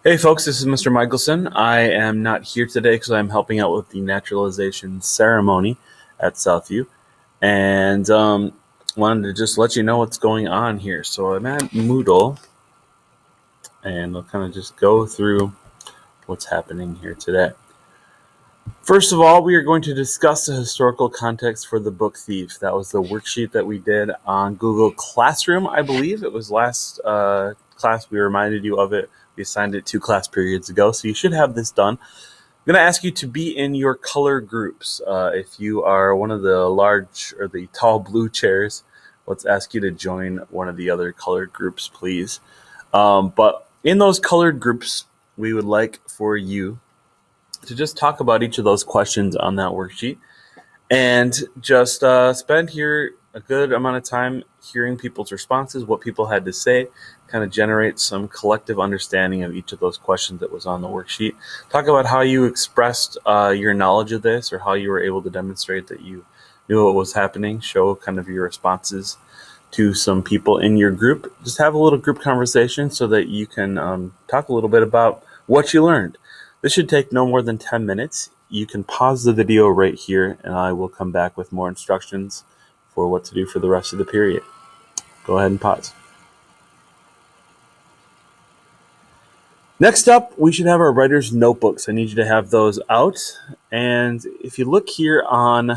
Hey folks, this is Mr. Michelson. I am not here today because I'm helping out with the naturalization ceremony at Southview, and wanted to just let you know what's going on here. So I'm at Moodle, and I'll kind of just go through what's happening here today. First of all, we are going to discuss the historical context for the book Thief. That was the worksheet that we did on Google Classroom, I believe. It was last class we reminded you of it. We assigned it 2 class periods ago, so you should have this done. I'm going to ask you to be in your color groups. If you are one of the large or the tall blue chairs, let's ask you to join one of the other colored groups, please. But in those colored groups, we would like for you to just talk about each of those questions on that worksheet and just spend here a good amount of time hearing people's responses, what people had to say, kind of generate some collective understanding of each of those questions that was on the worksheet. Talk about how you expressed your knowledge of this or how you were able to demonstrate that you knew what was happening. Show kind of your responses to some people in your group. Just have a little group conversation so that you can talk a little bit about what you learned. This should take no more than 10 minutes. You can pause the video right here, and I will come back with more instructions for what to do for the rest of the period. Go ahead and pause. Next up, we should have our writer's notebooks. I need you to have those out. And if you look here on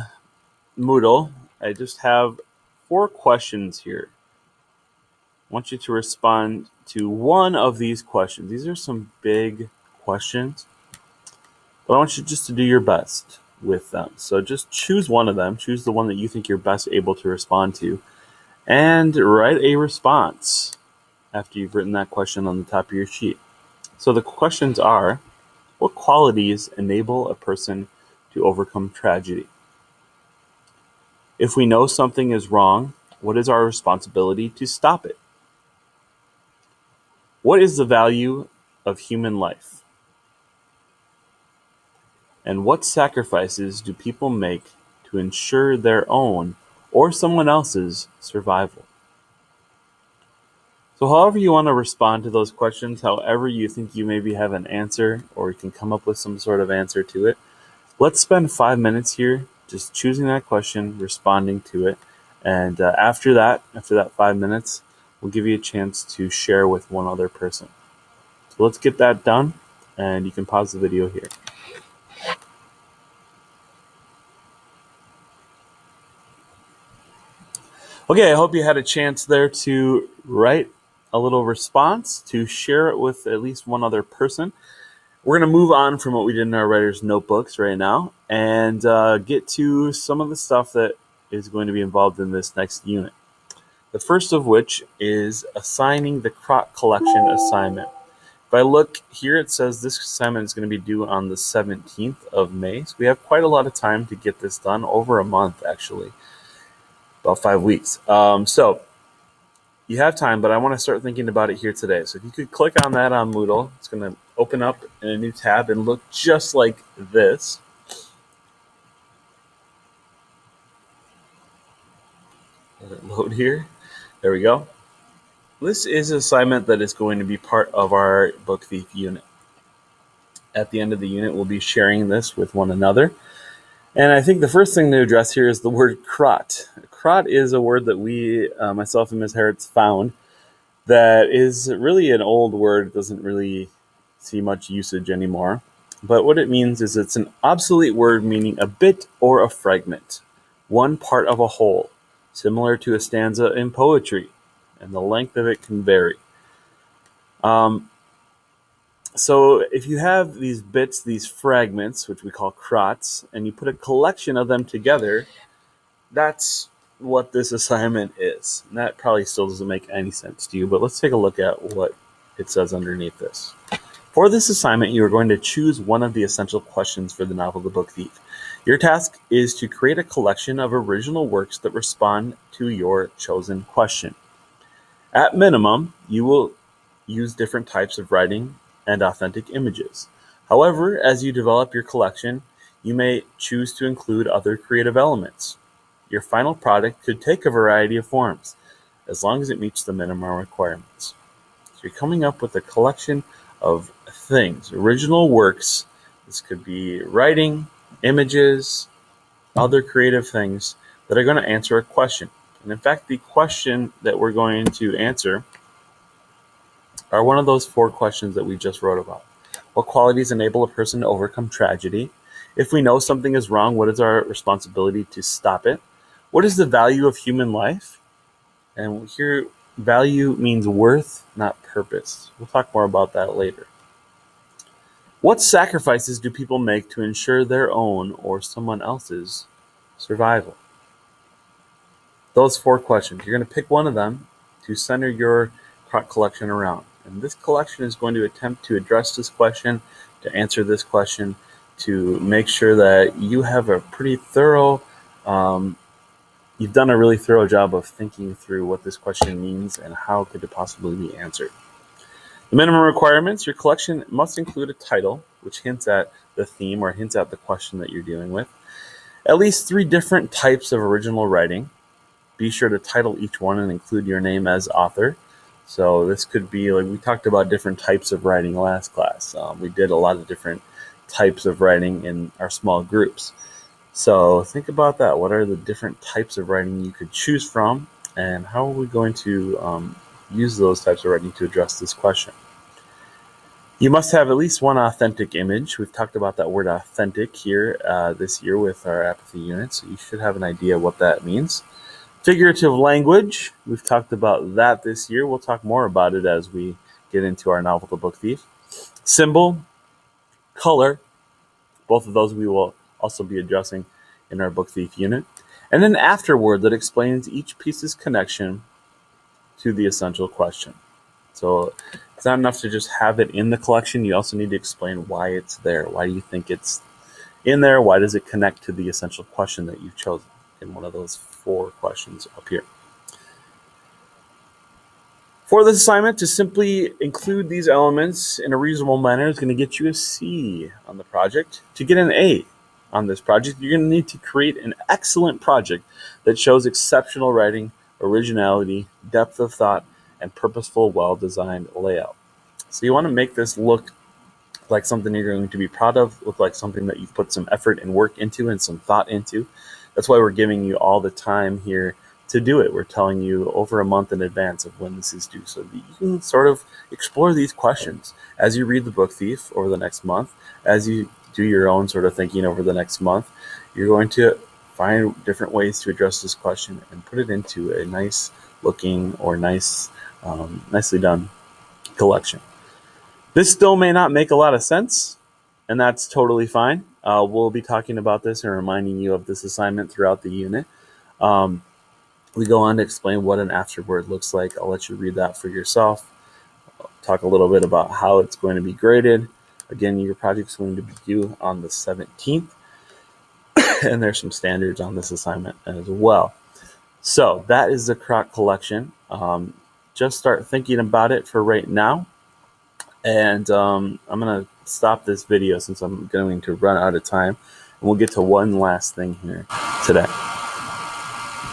Moodle, I just have 4 questions here. I want you to respond to one of these questions. These are some big questions, but I want you just to do your best with them. So just choose one of them. Choose the one that you think you're best able to respond to, and write a response after you've written that question on the top of your sheet. So the questions are, what qualities enable a person to overcome tragedy? If we know something is wrong, what is our responsibility to stop it? What is the value of human life? And what sacrifices do people make to ensure their own or someone else's survival? So however you want to respond to those questions, however you think you maybe have an answer or you can come up with some sort of answer to it, let's spend 5 minutes here just choosing that question, responding to it, and after that 5 minutes, we'll give you a chance to share with one other person. So let's get that done, and you can pause the video here. Okay, I hope you had a chance there to write a little response, to share it with at least one other person. We're going to move on from what we did in our writer's notebooks right now and get to some of the stuff that is going to be involved in this next unit. The first of which is assigning the Crot collection assignment. If I look here, it says this assignment is going to be due on the 17th of May. So we have quite a lot of time to get this done, over a month actually. About 5 weeks. So you have time, but I want to start thinking about it here today. So if you could click on that on Moodle, it's going to open up in a new tab and look just like this. Let it load here. There we go. This is an assignment that is going to be part of our Book Thief unit. At the end of the unit, we'll be sharing this with one another. And I think the first thing to address here is the word crot. Crot is a word that we, myself and Ms. Herritz, found that is really an old word. It doesn't really see much usage anymore. But what it means is it's an obsolete word meaning a bit or a fragment, one part of a whole, similar to a stanza in poetry, and the length of it can vary. So if you have these bits, these fragments, which we call crots, and you put a collection of them together, that's what this assignment is. And that probably still doesn't make any sense to you, but let's take a look at what it says underneath this. For this assignment, you are going to choose one of the essential questions for the novel The Book Thief. Your task is to create a collection of original works that respond to your chosen question. At minimum, you will use different types of writing and authentic images. However, as you develop your collection, you may choose to include other creative elements. Your final product could take a variety of forms, as long as it meets the minimum requirements. So you're coming up with a collection of things, original works. This could be writing, images, other creative things that are going to answer a question. And in fact, the question that we're going to answer are one of those 4 questions that we just wrote about. What qualities enable a person to overcome tragedy? If we know something is wrong, what is our responsibility to stop it? What is the value of human life? And here, value means worth, not purpose. We'll talk more about that later. What sacrifices do people make to ensure their own or someone else's survival? Those 4 questions. You're going to pick one of them to center your collection around. And this collection is going to attempt to address this question, to answer this question, to make sure that you have a pretty thorough, you've done a really thorough job of thinking through what this question means and how could it possibly be answered. The minimum requirements: your collection must include a title, which hints at the theme or hints at the question that you're dealing with. At least 3 different types of original writing. Be sure to title each one and include your name as author. So this could be, like we talked about different types of writing last class. We did a lot of different types of writing in our small groups. So think about that. What are the different types of writing you could choose from, and how are we going to use those types of writing to address this question? You must have at least one authentic image. We've talked about that word authentic here this year with our apathy unit, so you should have an idea what that means. Figurative language, we've talked about that this year. We'll talk more about it as we get into our novel, The Book Thief. Symbol, color, both of those we will also be addressing in our Book Thief unit. And an afterword that explains each piece's connection to the essential question. So it's not enough to just have it in the collection. You also need to explain why it's there. Why do you think it's in there? Why does it connect to the essential question that you've chosen in one of those 4 questions up here? For this assignment, to simply include these elements in a reasonable manner is going to get you a C on the project. To get an A on this project, you're going to need to create an excellent project that shows exceptional writing, originality, depth of thought, and purposeful, well-designed layout. So you want to make this look like something you're going to be proud of, look like something that you've put some effort and work into and some thought into. That's why we're giving you all the time here to do it. We're telling you over a month in advance of when this is due, so that you can sort of explore these questions as you read The Book Thief over the next month, as you do your own sort of thinking over the next month. You're going to find different ways to address this question and put it into a nice looking or nicely done collection. This still may not make a lot of sense, and that's totally fine. We'll be talking about this and reminding you of this assignment throughout the unit. We go on to explain what an afterword looks like. I'll let you read that for yourself. I'll talk a little bit about how it's going to be graded. Again, your project's going to be due on the 17th, and there's some standards on this assignment as well. So that is the Croc collection. Just start thinking about it for right now. And I'm going to stop this video since I'm going to run out of time. And we'll get to one last thing here today.